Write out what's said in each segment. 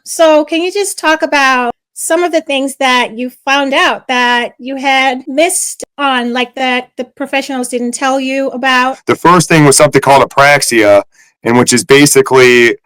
So can you just talk about some of the things that you found out that you had missed on, like that the professionals didn't tell you about? The first thing was something called apraxia, and which is basically,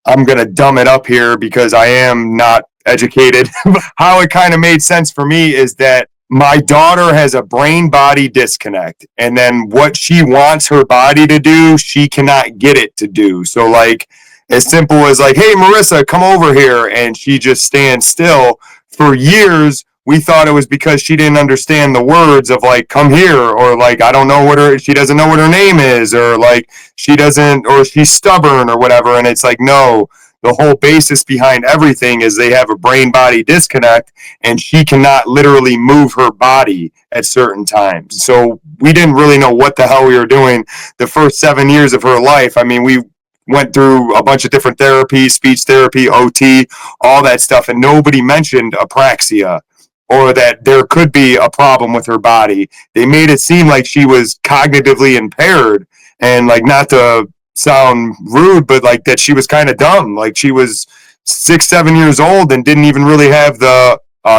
I'm going to dumb it up here because I am not educated. How it kind of made sense for me is that my daughter has a brain body disconnect, and then what she wants her body to do, she cannot get it to do. So, like, as simple as, like, hey, Marissa, come over here, and she just stands still. For years, we thought it was because she didn't understand the words of, like, come here, or, like, I don't know she doesn't know what her name is, or, like, she doesn't, or she's stubborn or whatever. And it's like, no, the whole basis behind everything is they have a brain body disconnect, and she cannot literally move her body at certain times. So we didn't really know what the hell we were doing the first 7 years of her life. I mean, we went through a bunch of different therapies, speech therapy, OT, all that stuff, and nobody mentioned apraxia or that there could be a problem with her body. They made it seem like she was cognitively impaired, and, like, not to sound rude, but, like, that she was kind of dumb. Like, she was 6, 7 years old and didn't even really have the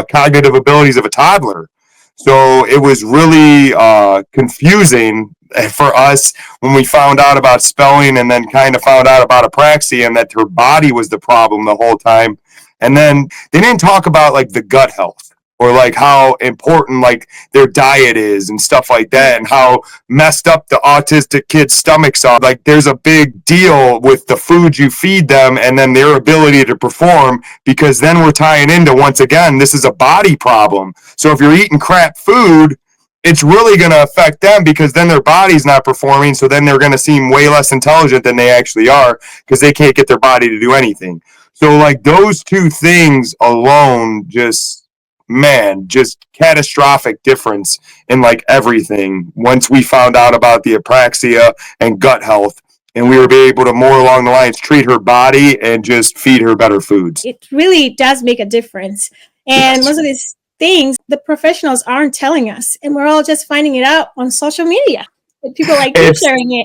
cognitive abilities of a toddler. So it was really confusing for us when we found out about spelling, and then kind of found out about apraxia and that her body was the problem the whole time. And then they didn't talk about, like, the gut health, or, like, how important, like, their diet is and stuff like that, and how messed up the autistic kids' stomachs are. Like, there's a big deal with the food you feed them and then their ability to perform, because then we're tying into, once again, this is a body problem. So if you're eating crap food, it's really going to affect them, because then their body's not performing. So then they're going to seem way less intelligent than they actually are, because they can't get their body to do anything. So, like, those two things alone just catastrophic difference in, like, everything once we found out about the apraxia and gut health, and we were able to, more along the lines, treat her body and just feed her better foods. It really does make a difference. And yes, most of these things the professionals aren't telling us, and we're all just finding it out on social media. People like you sharing it.